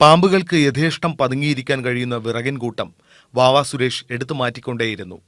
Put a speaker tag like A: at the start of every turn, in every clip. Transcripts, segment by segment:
A: പാമ്പുകൾക്ക് യഥേഷ്ടം പതുങ്ങിയിരിക്കാൻ കഴിയുന്ന വിറകിൻ കൂട്ടം വാവ സുരേഷ് എടുത്തു മാറ്റിക്കൊണ്ടേയിരുന്നു.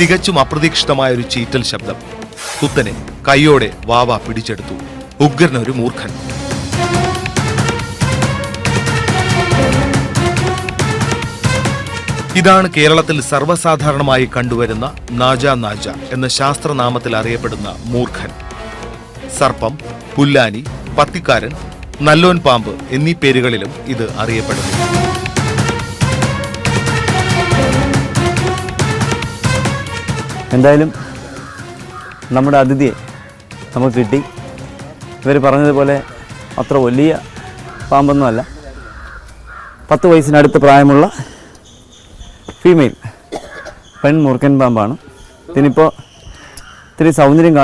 A: തികച്ചും അപ്രതീക്ഷിതമായൊരു ചീറ്റൽ ശബ്ദം. കുത്തനെ കൈയോടെ വാവ പിടിച്ചെടുത്തു. ഉഗ്രനൊരു മൂർഖൻ. ഇതാണ് കേരളത്തിൽ സർവ്വസാധാരണമായി കണ്ടുവരുന്ന നാജ നാജ എന്ന ശാസ്ത്രനാമത്തിൽ അറിയപ്പെടുന്ന മൂർഖൻ. സർപ്പം, പുല്ലാനി, പത്തിക്കാരൻ, നല്ലോൻ പാമ്പ് എന്നീ പേരുകളിലും ഇത് അറിയപ്പെടുന്നു.
B: എന്തായാലും നമ്മുടെ അതിഥിയെ നമുക്ക് കിട്ടി. ഇവർ പറഞ്ഞതുപോലെ അത്ര വലിയ പാമ്പൊന്നുമല്ല. 10 വയസ്സിനടുത്ത് പ്രായമുള്ള ഫീമെയിൽ പെൺ മൂർഖൻ പാമ്പാണ്. ഇതിനിപ്പോൾ ഇത്തിരി സൗന്ദര്യം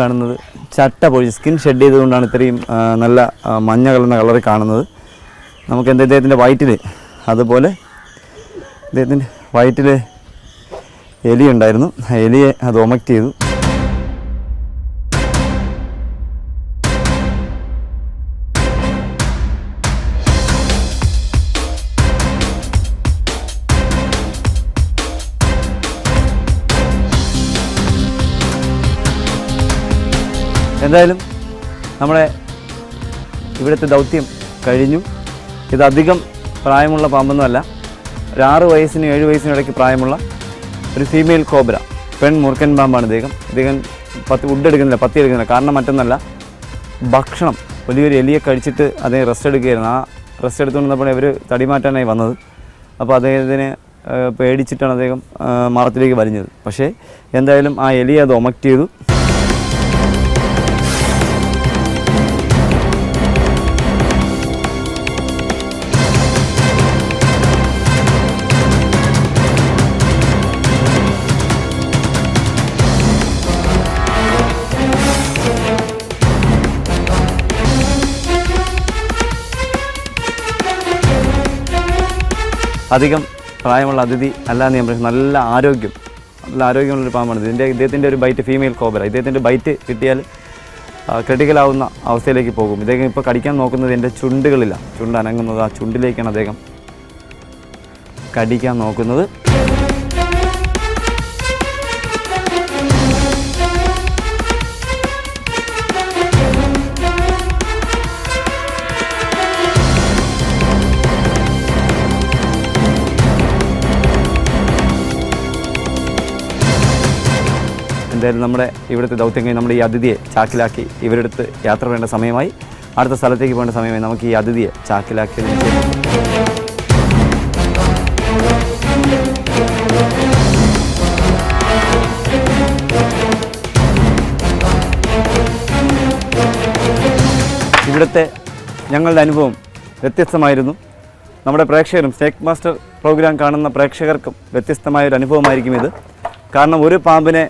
B: കാണുന്നത് ചട്ട പൊഴിച്ച് സ്കിൻ ഷെഡ് ചെയ്തുകൊണ്ടാണ് ഇത്രയും നല്ല മഞ്ഞ കലർന്ന കളറിൽ കാണുന്നത്. നമുക്ക് ഇദ്ദേഹത്തിൻ്റെ വയറ്റിൽ അതുപോലെ ഇദ്ദേഹത്തിൻ്റെ വയറ്റിൽ എലി ഉണ്ടായിരുന്നു. ആ എലിയെ അത് ഒമക്ട് ചെയ്തു. എന്തായാലും നമ്മുടെ ഇവിടുത്തെ ദൗത്യം കഴിഞ്ഞു. ഇതധികം പ്രായമുള്ള പാമ്പൊന്നുമല്ല. ഒരു 6 വയസ്സിനും 7 വയസ്സിനും ഇടയ്ക്ക് പ്രായമുള്ള ഒരു ഫീമെയിൽ കോബ്ര, പെൺ മൂർഖൻ പാമ്പാണ് ഇദ്ദേഹം. വുഡ് എടുക്കുന്നില്ല, പത്തി എടുക്കുന്നില്ല. കാരണം മറ്റൊന്നല്ല, ഭക്ഷണം വലിയൊരു എലിയെ കഴിച്ചിട്ട് അദ്ദേഹം റെസ്റ്റ് എടുക്കുകയായിരുന്നു. ആ റെസ്റ്റ് എടുത്തുകൊണ്ടിരുന്നപ്പോൾ ഇവർ തടി മാറ്റാനായി വന്നത്. അപ്പോൾ അദ്ദേഹത്തിന് പേടിച്ചിട്ടാണ് അദ്ദേഹം മാളത്തിലേക്ക് വലിഞ്ഞത്. പക്ഷേ എന്തായാലും ആ എലിയെ അത് ഒമക്ട് ചെയ്തു. അധികം പ്രായമുള്ള അതിഥി അല്ലാന്ന് ഞാൻ പറയും. നല്ല ആരോഗ്യമുള്ളൊരു പാമ്പാണ്. ഇദ്ദേഹത്തിൻ്റെ ഒരു ബൈറ്റ് ഫീമെയിൽ കോബ്ര. ഇദ്ദേഹത്തിൻ്റെ ബൈറ്റ് കിട്ടിയാൽ ക്രിട്ടിക്കലാവുന്ന അവസ്ഥയിലേക്ക് പോകും. ഇദ്ദേഹം ഇപ്പോൾ കടിക്കാൻ നോക്കുന്നത് എൻ്റെ ചുണ്ടുകളിലാണ്. ചുണ്ട് അനങ്ങുന്നത്, ആ ചുണ്ടിലേക്കാണ് അദ്ദേഹം കടിക്കാൻ നോക്കുന്നത്. എന്തായാലും നമ്മുടെ ഇവിടുത്തെ ദൗത്യം കഴിഞ്ഞ് നമ്മുടെ ഈ അതിഥിയെ ചാക്കിലാക്കി ഇവരെടുത്ത് യാത്ര വേണ്ട സമയമായി. അടുത്ത സ്ഥലത്തേക്ക് പോകേണ്ട സമയമായി. നമുക്ക് ഈ അതിഥിയെ ചാക്കിലാക്കി ഇവിടുത്തെ ഞങ്ങളുടെ അനുഭവം വ്യത്യസ്തമായിരുന്നു. നമ്മുടെ പ്രേക്ഷകരും സ്നേക്ക് മാസ്റ്റർ പ്രോഗ്രാം കാണുന്ന പ്രേക്ഷകർക്കും വ്യത്യസ്തമായൊരു അനുഭവമായിരിക്കും ഇത്. കാരണം ഒരു പാമ്പിനെ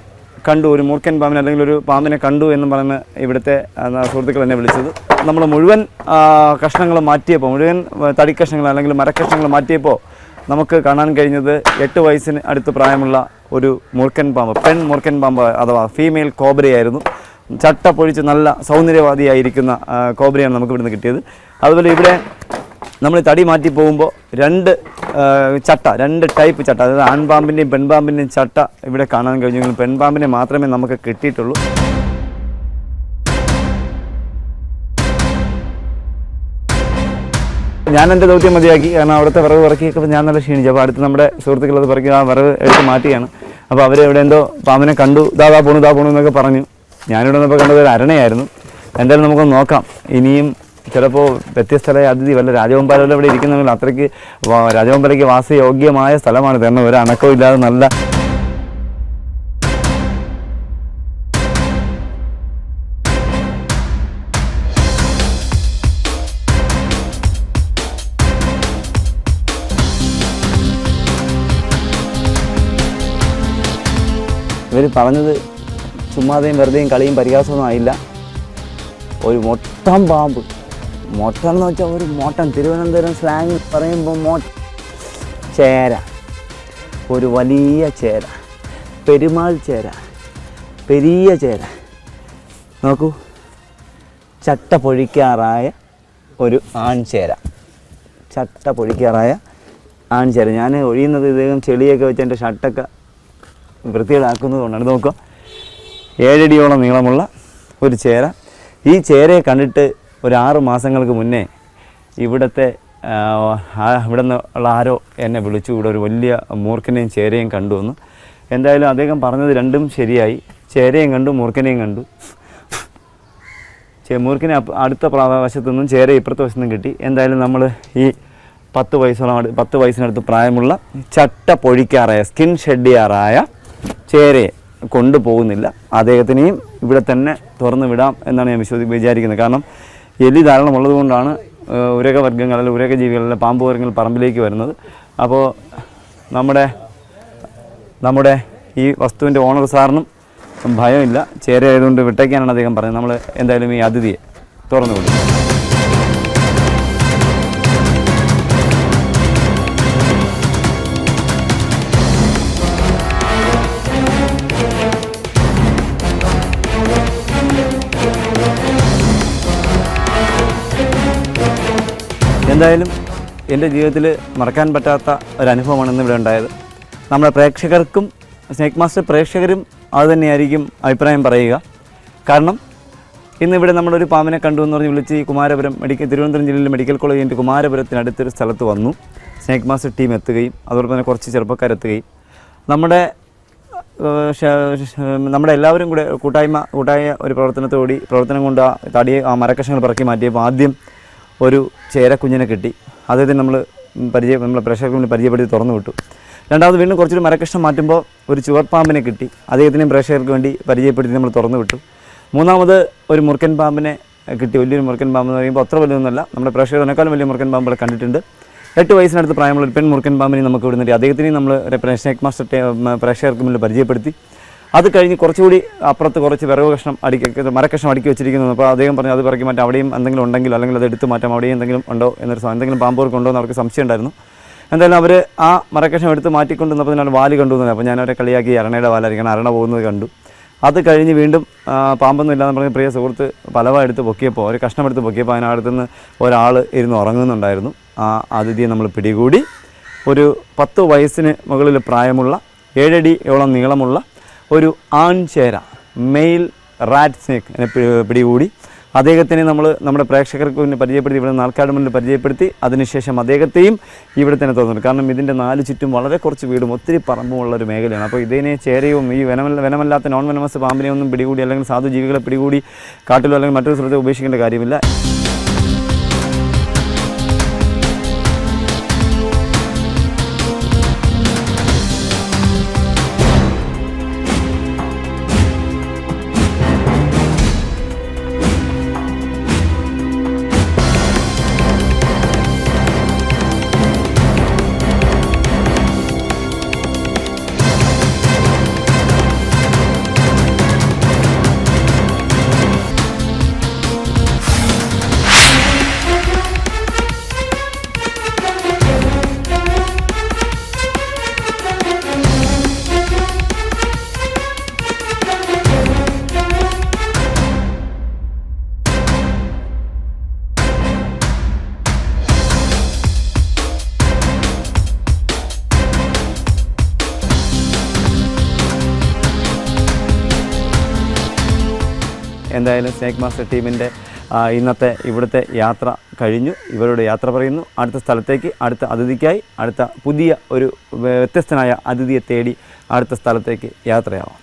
B: കണ്ടു, ഒരു മൂർഖൻ പാമ്പിനെ അല്ലെങ്കിൽ ഒരു പാമ്പിനെ കണ്ടു എന്ന് പറഞ്ഞ് ഇവിടുത്തെ സുഹൃത്തുക്കൾ എന്നെ വിളിച്ചത്. നമ്മൾ മുഴുവൻ കഷ്ണങ്ങൾ മാറ്റിയപ്പോൾ, മുഴുവൻ തടിക്കഷ്ണങ്ങൾ അല്ലെങ്കിൽ മരക്കഷ്ണങ്ങൾ മാറ്റിയപ്പോൾ നമുക്ക് കാണാൻ കഴിഞ്ഞത് 8 വയസ്സിന് അടുത്ത് പ്രായമുള്ള ഒരു മൂർഖൻ പാമ്പ്, പെൺ മൂർഖൻ പാമ്പ് അഥവാ ഫീമെയിൽ കോബ്രയായിരുന്നു. ചട്ട പൊഴിച്ച് നല്ല സൗന്ദര്യവാദിയായിരിക്കുന്ന കോബ്രയാണ് നമുക്ക് ഇവിടുന്ന് കിട്ടിയത്. അതുപോലെ ഇവിടെ നമ്മൾ തടി മാറ്റി പോകുമ്പോൾ 2 ടൈപ്പ് ചട്ട, അതായത് ആൺപാമ്പിൻ്റെയും പെൺപാമ്പിൻ്റെയും ചട്ട ഇവിടെ കാണാൻ കഴിഞ്ഞെങ്കിലും പെൺപാമ്പിനെ മാത്രമേ നമുക്ക് കിട്ടിയിട്ടുള്ളൂ. ഞാൻ എൻ്റെ ദൗത്യം മതിയാക്കി. കാരണം അവിടുത്തെ വിറവ് ഇറക്കിയൊക്കെ ഞാൻ നല്ല ക്ഷീണിച്ചു. അപ്പോൾ അടുത്ത് നമ്മുടെ സുഹൃത്തുക്കളത് പറക്കി ആ വിറവ് എടുത്ത് മാറ്റിയാണ്. അപ്പോൾ അവരെവിടെ എന്തോ പാമ്പിനെ കണ്ടു, ദാ പോണു എന്നൊക്കെ പറഞ്ഞു. ഞാനിവിടെ വന്നപ്പോൾ കണ്ടത് ഒരു അരണയായിരുന്നു. എന്തായാലും നമുക്കൊന്ന് നോക്കാം ഇനിയും ചിലപ്പോൾ വ്യത്യസ്തരായ അതിഥി വല്ല രാജവെമ്പാലയിൽ ഇവിടെ ഇരിക്കുന്നെങ്കിൽ അത്രയ്ക്ക് രാജവെമ്പാലയ്ക്ക് വാസയോഗ്യമായ സ്ഥലമാണ്. കാരണം ഒരു അണക്കവും ഇല്ലാതെ നല്ല ഇവർ പറഞ്ഞത് ചുമ്മാതെയും വെറുതെയും കളിയും പരിഹാസമൊന്നും ആയില്ല. ഒരു മൊട്ടൻ പാമ്പ്, മൊട്ടൻ എന്ന് വെച്ചാൽ ഒരു മൊട്ടൻ, തിരുവനന്തപുരം സ്ലാങ് പറയുമ്പോൾ ചേര, ഒരു വലിയ ചേര, പെരുമാൾ ചേര, പെരിയ ചേര. നോക്കൂ, ചട്ട പൊഴിക്കാറായ ഒരു ആൺചേര, ചട്ട പൊഴിക്കാറായ ആൺചേര. ഞാൻ ഒഴിയുന്നത് ഇദ്ദേഹം ചെളിയൊക്കെ വെച്ച് എൻ്റെ ഷർട്ടൊക്കെ വൃത്തികളാക്കുന്നത് കൊണ്ടാണ്. നോക്കുക, 7 അടിയോളം നീളമുള്ള ഒരു ചേര. ഈ ചേരയെ കണ്ടിട്ട് ഒരു 6 മാസങ്ങൾക്ക് മുന്നേ ഇവിടെ നിന്നുള്ള ആരോ എന്നെ വിളിച്ചു, ഇവിടെ ഒരു വലിയ മൂർഖനെയും ചേരയും കണ്ടു എന്ന്. എന്തായാലും അദ്ദേഹം പറഞ്ഞത് രണ്ടും ശരിയായി. ചേരയും കണ്ടു, മൂർഖനെയും കണ്ടു. മൂർഖനെ അടുത്ത വശത്തു നിന്നും ചേര ഇപ്പുറത്തെ വശത്തു നിന്നും കിട്ടി. എന്തായാലും നമ്മൾ ഈ 10 വയസ്സിനടുത്ത് പ്രായമുള്ള ചട്ട പൊഴിക്കാറായ, സ്കിൻ ഷെഡ് ചെയ്യാറായ ചേരയെ കൊണ്ടുപോകുന്നില്ല. അദ്ദേഹത്തിനെയും ഇവിടെ തന്നെ തുറന്നു വിടാം എന്നാണ് ഞാൻ വിചാരിക്കുന്നത്. കാരണം എലി ധാരാളം ഉള്ളത് കൊണ്ടാണ് ഉരകവർഗ്ഗങ്ങൾ അല്ലെങ്കിൽ ഉരകജീവികളിലെ പാമ്പ് വർഗ്ഗങ്ങൾ പറമ്പിലേക്ക് വരുന്നത്. അപ്പോൾ നമ്മുടെ ഈ വസ്തുവിൻ്റെ ഓണർ സാറിനും ഭയമില്ല, ചേര ആയതുകൊണ്ട് വിട്ടേക്കാനാണ് അദ്ദേഹം പറഞ്ഞത്. നമ്മൾ എന്തായാലും ഈ അതിഥിയെ തുറന്നു വിടും. എന്തായാലും എൻ്റെ ജീവിതത്തിൽ മറക്കാൻ പറ്റാത്ത ഒരനുഭവമാണ് ഇന്നിവിടെ ഉണ്ടായത്. നമ്മുടെ പ്രേക്ഷകർക്കും സ്നേക്ക് മാസ്റ്റർ പ്രേക്ഷകരും അതുതന്നെയായിരിക്കും അഭിപ്രായം പറയുക. കാരണം ഇന്നിവിടെ നമ്മളൊരു പാമ്പിനെ കണ്ടു എന്ന് പറഞ്ഞ് വിളിച്ച് കുമാരപുരം തിരുവനന്തപുരം ജില്ലയിലെ മെഡിക്കൽ കോളേജിൻ്റെ കുമാരപുരത്തിനടുത്തൊരു സ്ഥലത്ത് വന്നു. സ്നേക്ക് മാസ്റ്റർ ടീം എത്തുകയും അതോടൊപ്പം തന്നെ കുറച്ച് ചെറുപ്പക്കാരെത്തുകയും നമ്മുടെ എല്ലാവരും കൂടെ കൂട്ടായ ഒരു പ്രവർത്തനം കൊണ്ട് ആ മരക്കഷങ്ങൾ പറക്കി മാറ്റിയപ്പോൾ ആദ്യം ഒരു ചേരക്കുഞ്ഞിനെ കിട്ടി. അദ്ദേഹത്തിന് നമ്മളെ പ്രേക്ഷകർക്ക് മുന്നിൽ പരിചയപ്പെടുത്തി തുറന്നു വിട്ടു. രണ്ടാമത് വീണ്ടും കുറച്ചൊരു മരക്കഷ്ണം മാറ്റുമ്പോൾ ഒരു ചുവർപ്പാമ്പിനെ കിട്ടി. അദ്ദേഹത്തിനെയും പ്രേക്ഷകർക്ക് വേണ്ടി പരിചയപ്പെടുത്തി നമ്മൾ തുറന്നു വിട്ടു. മൂന്നാമത് ഒരു മുറുക്കൻ പാമ്പിനെ കിട്ടി. വലിയൊരു മുറുക്കൻ പാമ്പ് എന്ന് പറയുമ്പോൾ അത്ര വലുതൊന്നുമല്ല, നമ്മുടെ പ്രേക്ഷകരെക്കാളും വലിയ മുറുക്കൻ പാമ്പുകളെ കണ്ടിട്ടുണ്ട്. 8 വയസ്സിനടുത്ത് പ്രായമുള്ള ഒരു പെൺ മുറുക്കൻ പാമ്പിനെ നമുക്ക് ഇവിടെ നിന്ന് അദ്ദേഹത്തിനെയും നമ്മൾ സ്നേക്ക് മാസ്റ്റർ പ്രേക്ഷകർക്ക് മുന്നിൽ പരിചയപ്പെടുത്തി. അത് കഴിഞ്ഞ് കുറച്ചുകൂടി അപ്പുറത്ത് കുറച്ച് മരക്കഷ്ണം അടുക്കി വെച്ചിരിക്കുന്നു. അപ്പോൾ അദ്ദേഹം പറഞ്ഞു അത് പറക്കി മാറ്റാം, അവിടെയും എന്തെങ്കിലും ഉണ്ടെങ്കിൽ അല്ലെങ്കിൽ അത് എടുത്ത് മാറ്റാം, അവിടെയും എന്തെങ്കിലും ഉണ്ടോ എന്തെങ്കിലും പാമ്പുകൾക്ക് ഉണ്ടോ എന്ന് അവർക്ക് സംശയം ഉണ്ടായിരുന്നു. എന്തായാലും അവർ ആ മരക്കഷ്ണം എടുത്ത് മാറ്റിക്കൊണ്ടുവന്നപ്പോൾ ഞാൻ വാല് കണ്ടുവന്നത്. അപ്പോൾ ഞാൻ അവരെ കളിയാക്കി അരണയുടെ വാലായിരിക്കണം, അരണ പോകുന്നത് കണ്ടു. അത് കഴിഞ്ഞ് വീണ്ടും പാമ്പൊന്നും ഇല്ലാന്ന് പറഞ്ഞ് പ്രിയ സുഹൃത്ത് പലവ എടുത്ത് പൊക്കിയപ്പോൾ, ഒരു കഷ്ണം എടുത്ത് പൊക്കിയപ്പോൾ അതിനടുത്തുനിന്ന് ഒരാൾ ഇരുന്ന് ഉറങ്ങുന്നുണ്ടായിരുന്നു. ആ അതിഥിയെ നമ്മൾ പിടികൂടി. ഒരു 10 വയസ്സിന് മുകളിൽ പ്രായമുള്ള 7 അടിയോളം നീളമുള്ള ഒരു ആൺചേര, മെയിൽ റാറ്റ് സ്നേക്ക് പിടികൂടി. അദ്ദേഹത്തിനെ നമ്മുടെ പ്രേക്ഷകർക്ക് മുന്നിൽ പരിചയപ്പെടുത്തി, ഇവിടെ നാൽക്കാട് മുന്നിൽ പരിചയപ്പെടുത്തി. അതിനുശേഷം അദ്ദേഹത്തെയും ഇവിടെ തന്നെ തോന്നുന്നു. കാരണം ഇതിൻ്റെ 4 ചുറ്റും വളരെ കുറച്ച് വീടും ഒത്തിരി പറമ്പുമുള്ള ഒരു മേഖലയാണ്. അപ്പോൾ ഇതിനെ ചേരയും ഈ വനമല്ലാത്ത നോൺ വെനമസ് പാമ്പിനെ ഒന്നും പിടികൂടി അല്ലെങ്കിൽ സാധു ജീവികളെ പിടികൂടി കാട്ടിലോ അല്ലെങ്കിൽ മറ്റൊരു സ്ഥലത്ത് ഉപേക്ഷിക്കേണ്ട കാര്യമില്ല. എന്തായാലും സ്നേക്ക് മാസ്റ്റർ ടീമിൻ്റെ ഇന്നത്തെ ഇവിടുത്തെ യാത്ര കഴിഞ്ഞു. ഇവരോട് യാത്ര പറയുന്നു. അടുത്ത സ്ഥലത്തേക്ക്, അടുത്ത അതിഥിക്കായി, അടുത്ത പുതിയ ഒരു വ്യത്യസ്തനായ അതിഥിയെ തേടി അടുത്ത സ്ഥലത്തേക്ക് യാത്രയാവാം.